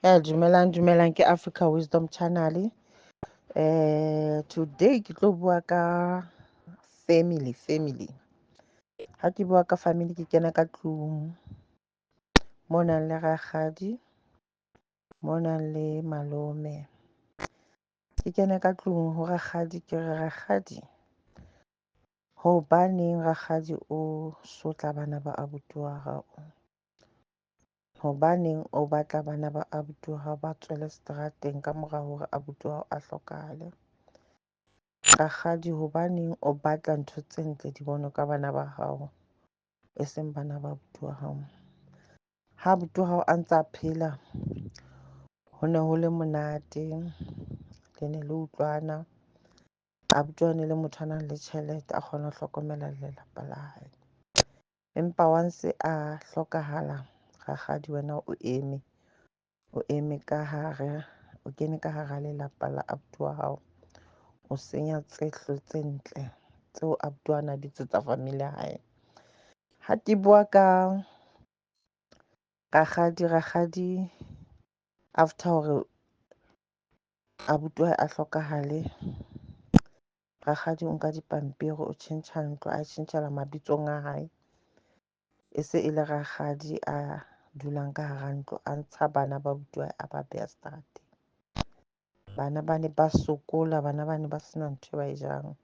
Dumelang ke Africa Wisdom Channel. Today ke tlo bua ka family. Ha ke bua ka family ke kena ka tlung. Mo nang le rakgadi, mo nang le malome. Ke kena ka tlung ho rakgadi ke re rakgadi. Hobaneng rakgadi o sotla bana ba abuti wa hao? Hobaneng o batla bana ba abuti wa hao ba tswele seterateng ka mora hore abuti wa hao a hlokahale? Rakgadi, hobaneng o batla ntho tse ntle di bonwe ka bana ba hao, e seng bana ba abuti wa hao? Ha abuti wa hao a ntsa phela, ho ne ho le monate, le ne le utlwana. Abuti wa ne le motho a nang le tjhelete, a kgona ho hlokomela lelapa la hae. Empa once a hlokahala, rakgadi wena o eme ka hare, o kene ka hara lelapa la abuti wa hao. O senya tsehlo tse ntle tseo abuti wa na di tsa family ya hae. Ha ke bua ka rakgadi after hore abuti wa hae a hlokahale, rakgadi o nka dipampiri, o tjhentjha ntlo, a tjhentjhela mabitsong a hae. E se e le rakgadi a dulang ka hara ntlo, a ntsha bana ba abuti wa hae a ba beha seterateng. Bana ba ne ba sokola, bana ba ne ba sena ntho e ba e jang.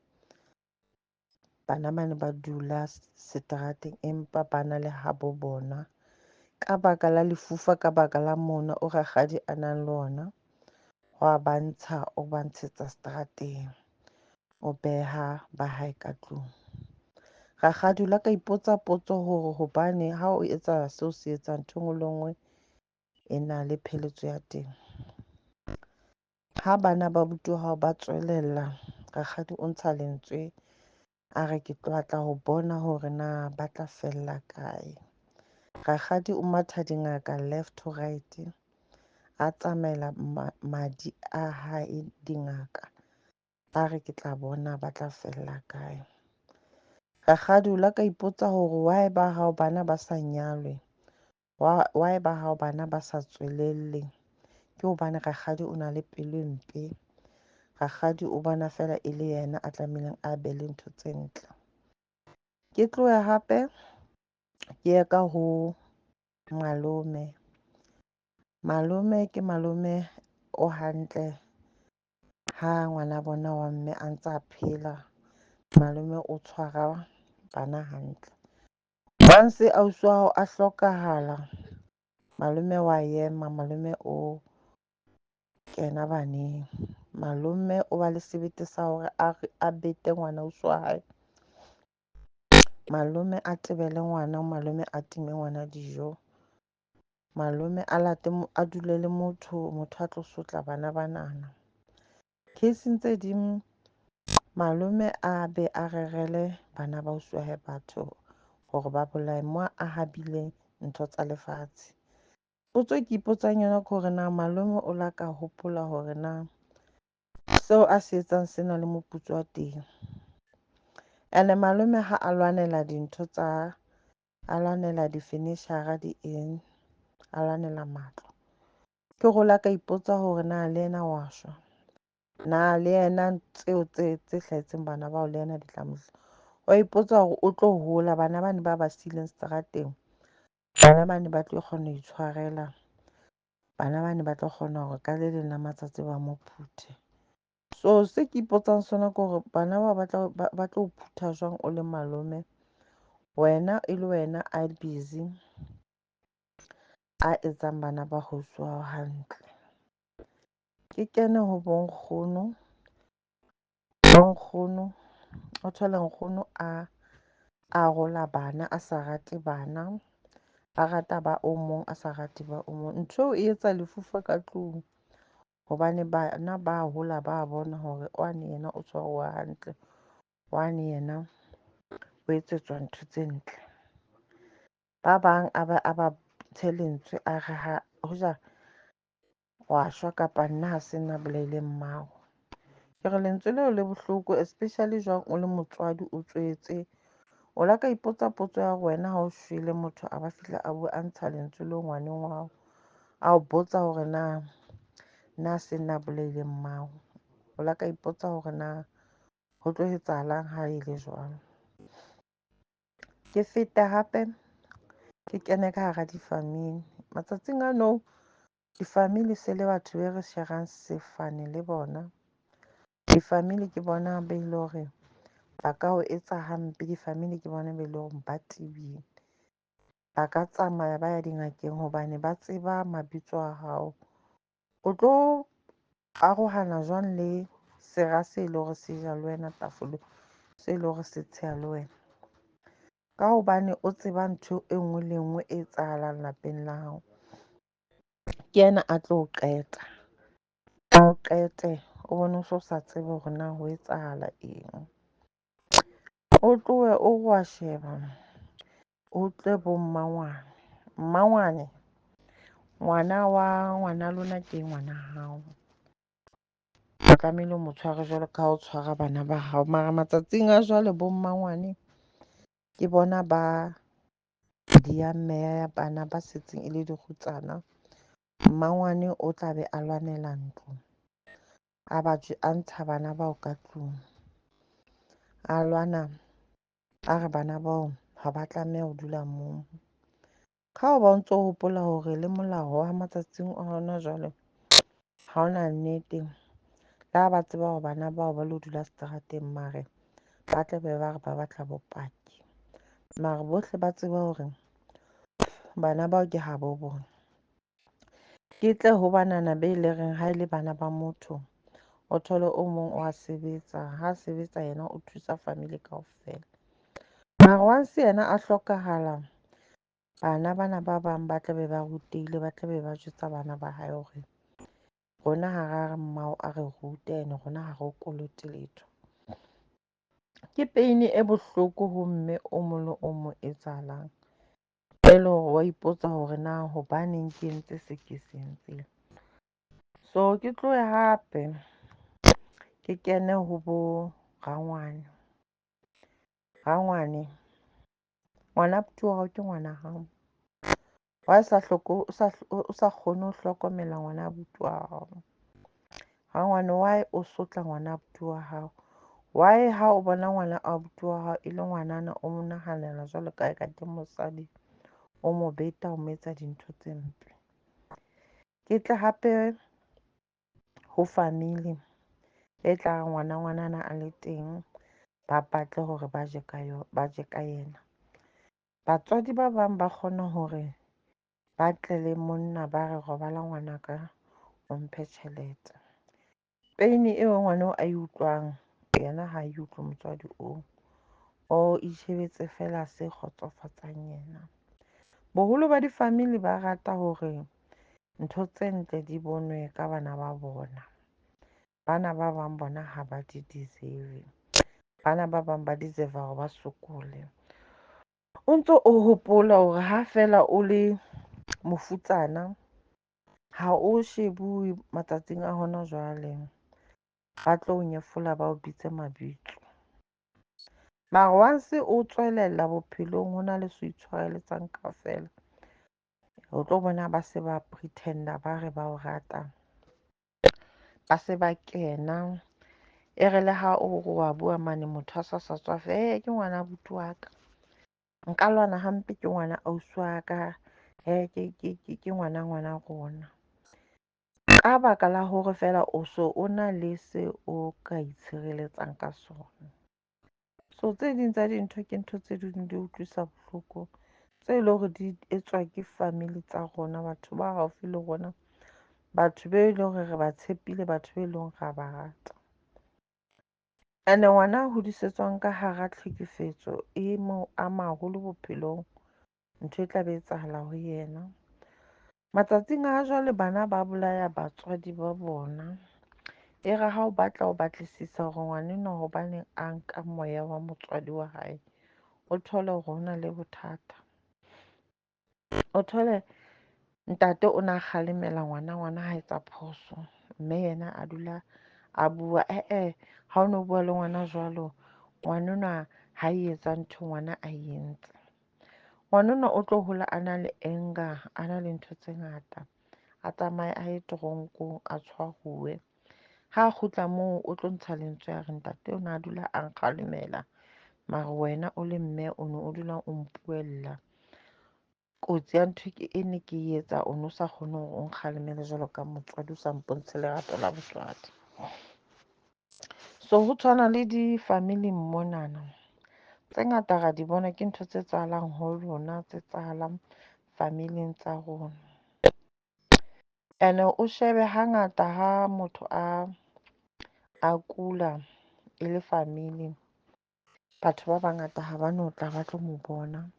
Bana ba ne ba dula seterateng empa ba na le habo bona. Ka baka la lefufa, ka baka la mona o rakgadi a nang le ona, wa bantsha, o ba ntshetsa seterateng, o beha ba hae ka tlung. Rakgadi o la ka ipotsa potso hore hobane ha o etsa seo se etsang ntho e nngwe le nngwe e na le pheletso ya teng. Ha bana ba abuti wa hao ba tswelella, rakgadi o ntsha lentswe, a re ke batla ho bona hore na ba tla fella kae. Rakgadi o matha dingaka left to right, a tsamaela madi a hae dingaka, a re ke tla bona ba tla fella kae. Rakgadi o la ka ipotsa hore why ba hao bana ba sa nyalwe, why ba hao bana ba sa tswelelle. Ke hobane rakgadi o na le pelo e mpe. Rakgadi o bona fela e le yena a tlamehileng a be le ntho tse ntle. Ke tloya hape ke ye ka ho malome. Malome ke malome o hantle. Ha ngwana bona wa mme a ntsa phela, malome o tshwara bana hantle. Once ausi wa hao a hlokahala, malome wa ema, malome o kena baneng. Malome o ba le sebete sa hore a bete ngwana ausi wa hae. Malome a tebele ngwana, malome a time ngwana dijo. Malome a dule le motho a tlo sotla bana banana. Case-ing tse ding, malome a be a rerele bana ba ausi wa hae batho hore ba bolae mo a habileng ntho tsa lefatshe. Potso ke ipotsang yona ke hore na malome o la ka hopola hore na seo a se etsang se na le moputso wa teng. Ene malome ha a lwanela dintho tsa, a lwanela di-furniture, di eng, a lwanela matlo. Ke go la ka ipotsa hore na le yena wa shwa, na le yena tseo tse hlahetseng bana bao le yena di tla mohla. Wa ipotsa hore o tlo hola, bana bane ba sileng seterateng, bana bane ba tlo kgona ho itshwarela, bana bane ba tlo kgona hore ka le leng la matsatsi ba mo phuthe. So se ke ipotsang sona ke hore bana ba tlo phutha jwang o le malome, wena e le wena a busy a etsang bana ba ausi wa hao hantle. Ke kene ho bonkgono. Bonkgono, o thole nkgono a rola bana, a sa rate bana, a rata ba o mong, a sa rate ba o mong. Ntho eo e etsa lefufa ka tlung, hobane bana ba hola ba bona hore one yena o tshwaruwa hantle, one yena o etsetswa ntho tse ntle. Ba bang a ba lentswe, a re ha hoja wa shwa kapa nna ha se nna bolaile mmao. Ke re lentswe leo le bohloko, especially jwang o le motswadi o tswetse. O la ka ipotsa potso ya hore wena ha o shwele, motho a ba fihla a bua a ntsha lentswe leo ngwaneng wa hao. a o botsa hore na se nna bolaile mmao. O la ka ipotsa hore na ho tlo etsahalang ha e le jwalo. Ke fete hape ke kene ka hara difamili. Matsatsing ano difamili se le batho be re sharang sefane le bona. Difamili ke bona be le hore ba ka o etsa hampe. Difamili ke bona be le hore ba tibile. Ba ka tsamaya ba ya dingakeng hobane ba tseba mabitso a hao. O tlo arohana jwang le sera se le hore se ja le wena tafoleng, se le hore se tsheha le wena. Ka hobane o tseba ntho e nngwe le nngwe e etsahalang lapeng la hao. Ke yena a tlo o qeta. A o qete o bone o so sa tsebe hore na ho etsahala eng. O tlohe o wa sheba, o tle bo mmangwane. Mmangwane, ngwana wa ngwana lona ke ngwana hao. O tlamehile o mo tshware jwalo ka ha o tshwara bana ba hao. Mara matsatsing a jwale bo mmangwane ke bona ba diya meya bana ba setseng e le dikgutsana. Mmangwane o tla be a lwanela ntlo. A ntsha bana bao ka tlung. A lwana a re bana bao ha ba tlameha ho dula moo. Ka ho ba o ntso hopola hore le molao wa matsatsing a hona jwale ha ona nnete. Le ha ba tseba hore bana bao ba lo dula seterateng, mare ba tla be ba re ba batla bopaki. Mare bohle ba tseba hore bana bao ke ha bo bona. Ke tle ho banana be le reng ha ele bana ba motho, o thole o mong o a sebetsa. Ha sebetsa yena o thusa family kaofela. Mara once yena a hlokahala, bana ba bang ba tla be ba rutehile, ba tla be ba jwetsa bana ba hae hore rona ha ra mmao a re rute, ene rona ha re o kolote letho. Ke pain e bohloko ho mme o mong le o mong etsahalang. E le hore wa ipotsa hore na hobaneng ke entse se ke se entseng. So ke tlohe hape ke kene ho bo rangwane. Rangwane, ngwana abuti wa hao ke ngwana hao. Why o sa kgone ho hlokomela ngwana abuti wa hao? Rangwane, why o sotla ngwana abuti wa hao? Why ha o bona ngwana abuti wa hao e le ngwanana o mo nahanela jwalo ka ke mosadi, o mo beta, o mo etsa dintho tse mpe? Ke tle hape ho family e tla ngwanana a le teng, ba batle hore ba je ka yena. Batswadi ba bang ba kgona hore ba tle le monna ba re robala ngwanaka o mphe tjhelete. Pain eo ngwana a e utlwang yena ha e utlwe motswadi oo. O itjhebetse fela se kgotsofatsang yena. Boholo ba difamili ba rata hore ntho tse ntle di bonwe ka bana ba bona. Bana ba bang bona ha ba di deserve. Bana ba bang ba deserve hore ba sokole. O ntso o hopola hore ha fela o le mofutsana, ha o shebuwe matsatsing a hona jwale. Ba tlo o nyefola, ba o bitse mabitso. Mara once o tswelella bophelong, ho na le se itshwareletsang kaofela. O tlo bona ba se ba pretender ba re ba o rata. Ba se ba kena. E re le ha o wa bua mane motho a sa tswafe, ke ngwana abuti wa ka. Nka lwana hampe ke ngwana ausi wa ka. Ke ngwana rona. Ka baka la hore fela o so o na le se o ka itshireletsang ka sona. So tse ding tsa dintho ke ntho tse ding di utlwisa bohloko, tse leng hore di etswa ke family tsa rona, batho ba haufi le rona, batho be leng hore re ba tshepile, batho be leng ra ba rata. And ngwana a hodisetswang ka hara tlhekefetso e mo ama haholo bophelong. Ntho e tla be etsahala ho yena. Matsatsing a jwale bana ba bolaya batswadi ba bona. E re ha o batla ho batlisisa hore ngwanenwa hobaneng a nka moya wa motswadi wa hae, o thole hore ho na le bothata. O thole ntate o na kgalemela ngwana ha etsa phoso, mme yena a dula a bua ha o no bua le ngwana jwalo, ngwanenwa ha e etsa ntho ngwana a entse. Ngwanenwa o tlo hola a na le anger, a na le ntho tse ngata, a tsamaye a ye toronkong a tshwaruwe. Ha a kgutla moo o tlo ntsha lentswe a re ntate o ne a dula a nkgalemela, mara wena o le mme o ne o dula o mpuella. Kotsi ya ntho ke ene ke e etsa, o no sa kgone hore o nkgalemele jwalo ka motswadi, o sa mpontshe lerato la botswadi. So ho tshwana le di-family monana tse ngata ra di bona ke ntho tse etsahalang ho rona, tse etsahalang familing tsa rona. Ene o shebe hangata ha motho a kula e le family, batho ba bangata ha ba no tla ba tlo mo bona.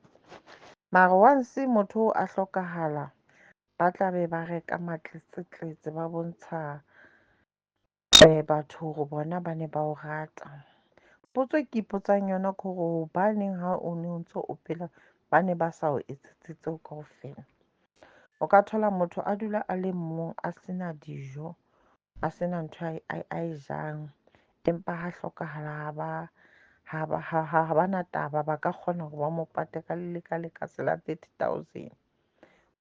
Mara once motho a hlokahala, ba tla be ba reka matletsetletse ba bontsha batho hore bona ba ne ba o rata. Potso ke ipotsang yona ke hore hobaneng ha o ne o ntso o phela ba ne ba sa o etsetse tseo kaofela. O ka thola motho a dula a le mong a sena dijo, a sena ntho a e jang, empa ha hlokahala ha ba na taba, ba ka kgona hore ba mo pate ka lekase la 30,000.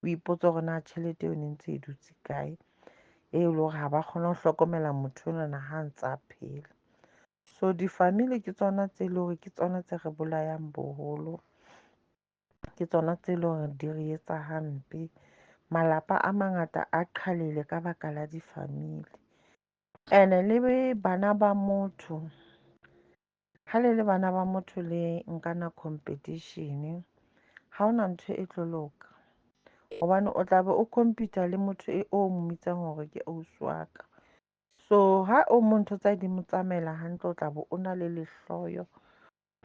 O ipotsa hore na tjhelete eo ne ntse e dutse kae, e le hore ha ba kgona ho hlokomela motho onana ha ntse a phela. So di-family ke tsona tse leng hore ke tsona tse re bolayang boholo, ke tsona tse leng hore di re etsa hampe. Malapa a mangata a qhalile ka baka la di-family. Ene le bana ba motho, ha le bana ba motho le nkana competition, ha hona ntho e tlo loka. Hobane o tla be o compete le motho o mo mmitsang hore ke ausi wa ka. So ha o mo ntho tsa di mo tsamaela hantle, o tla be o na le lehloyo,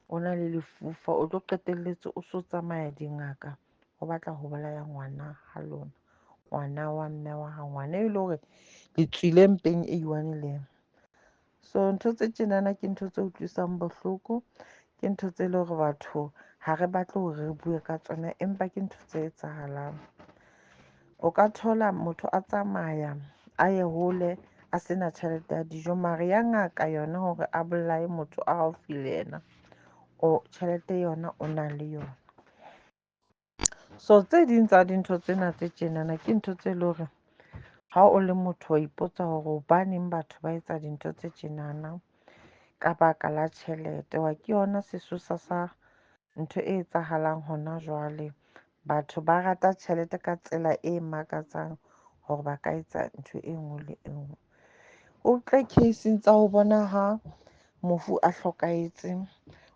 o na le lefufa, o tlo qetelletse o so tsamaya dingaka, o batla ho bolaya ngwana ha lona, ngwana wa mme wa hao, ngwana e le hore le tswile mpeng e one le yena. So ntho tse tjenana ke ntho tse utlwisang bohloko, ke ntho tse leng hore batho ha re batle hore re bue ka tsona, empa ke ntho tse etsahalang. O ka thola motho a tsamaya a ye hole a sena tjhelete ya dijo, mara ya ngaka yona hore a bolaye motho a haufi le yena, tjhelete yona o na le yona. So tse ding tsa dintho tsena tse tjenana ke ntho tse leng hore ha o le motho wa ipotsa hore hobaneng batho ba etsa dintho tse tjenana ka baka la tjhelete. Wa ke yona sesosa sa ntho e etsahalang hona jwale. Batho ba rata tjhelete ka tsela e makatsang hore ba ka etsa ntho e nngwe le e nngwe. O tle casing tsa ho bona ha mofu a hlokahetse,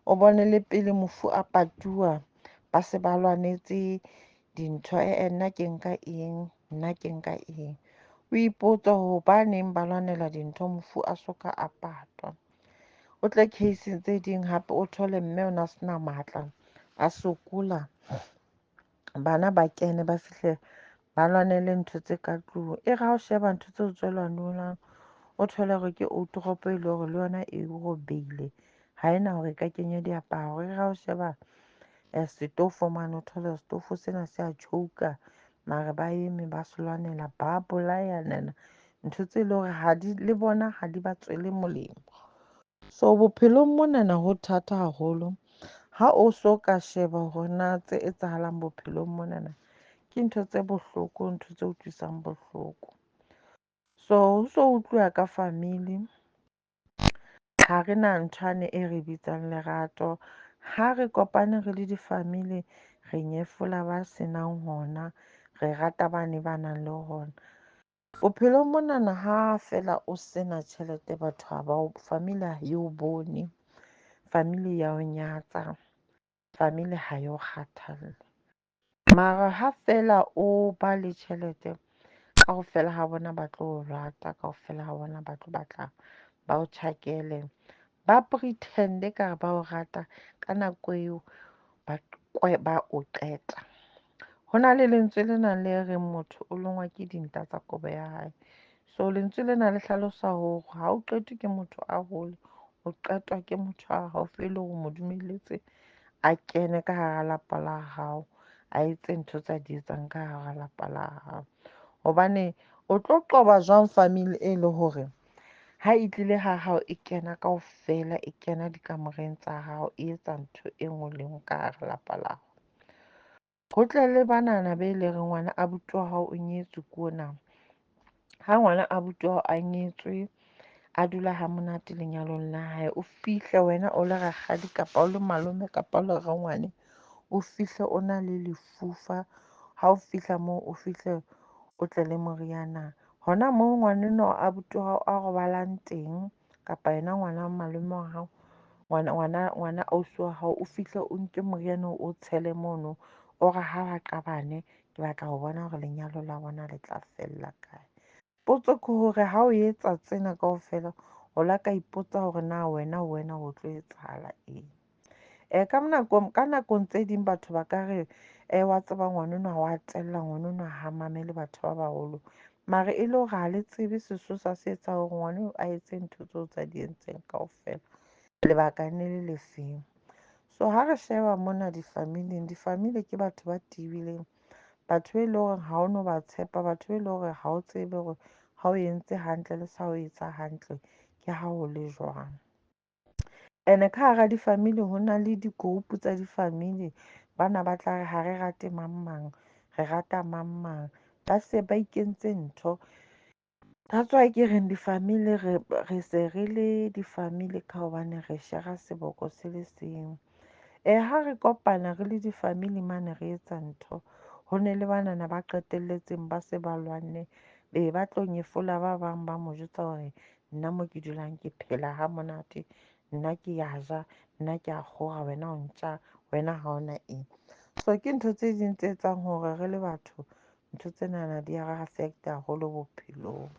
o bone le pele mofu a patuwa, ba se ba lwanetse dintho, nna ke nka eng, nna ke nka eng. O ipotsa hobaneng ba lwanela dintho mofu a soka a patwa. O tle casing tse ding hape o thole mme o na sena matla, a sokola, bana ba kene ba fihle ba lwanele ntho tse ka tlung. E re ha o sheba ntho tseo tse lwanulang, o thole hore ke outoropo e le hore le yona e robehile, ha ena hore e ka kenya diaparo. E re ha o sheba setofo mane, o thole setofo sena se a tjhouka, mara ba eme ba se lwanela, ba bolayanana, ntho tse leng hore le bona ha di ba tswele molemo. So bophelong monana ho thata haholo. Ha o so ka sheba hore na tse etsahalang bophelong monana ke ntho tse bohloko, ntho tse utlwisang bohloko. So ho so utluwa ka family, ha re na nthwane e re bitsang lerato. Ha re kopane re le di-family, re nyefola ba senang hona, re rata bane ba nang le hona. Bophelong monana ha fela o sena tjhelete, batho ha ba family ha e o bone, family ya o nyatsa, family ha e o kgathalla. Mara ha fela o ba le tjhelete, kaofela ha bona ba tlo o rata, kaofela ha bona ba tlo batla ba o tjhakele, ba pretend-e ka ba o rata, ka nako eo ba o qeta. Ho na le lentswe lena le reng motho o longwa ke dinta tsa kobo ya hae. So lentswe lena le hlalosa hore ha o qetwe ke motho a hole, o qetwa ke motho a haufi le hore mo dumelletse a kene ka hara lapa la hao, a etse ntho tsa di etsang ka hara lapa la hao. Hobane o tlo qoba jwang family e le hore ha e tlile ha hao e kena kaofela, e kena dikamoreng tsa hao, e etsa ntho e nngwe le nngwe ka hara lapa la hao. Ho tle le banana be le reng ngwana abuti wa hao o nyetswe ke ona, Ha ngwana abuti wa hao a nyetswe, a dula ha monate lenyalong la hae, o fihle wena o le rakgadi kapa o le malome kapa o le rangwane, o fihle o na le lefufa. Ha o fihla moo, o fihle o tle le moriana. Hona moo ngwanenwa abuti wa hao a robalang teng, kapa yena ngwana malome wa hao, ngwana ausi wa hao, o fihle o nke moriana o tshele mono. O re ha ba qabane, ke batla ho bona hore lenyalo la bona le tla fella kae. Potso ke hore ha o etsa tsena kaofela, o la ka ipotsa hore na wena ho tlo etsahala eng? Ka nakong tse ding batho ba ka re wa tseba ngwanenwa wa tella, ngwanenwa ha mamele batho ba baholo. Mare e le hore ha le tsebe sesosa se etsa hore ngwana a etse ntho tseo tsa di entseng kaofela. Lebaka ne le le feng? So ha re sheba mona difamili ke batho ba tibileng. Batho be leng hore ha o no ba tshepa, batho be leng hore ha o tsebe hore ha o entse hantle le sa o etsa hantle ke ha o le jwang. Ene ka hara difamili ho na le di-group tsa difamili. Bana ba tla re ha re rate mang mang, re rata mang mang. Ba se ba ikentse ntho. That's why ke reng difamili re se re le difamili ka hobane re shera seboko se le seng. Ha re kopana re le difamili mane re etsa ntho. Ho ne le banana ba qetelletseng ba se ba lwanne, be ba tlo nyefola ba bang ba mo jwetsa hore nna mo ke dulang ke phela ha monate, nna ke ya ja, nna ke a kgora, wena o ntja, wena ha ona eng. So ke ntho tse ding tse etsang hore re le batho ntho tsenana di a re affect-a haholo bophelong.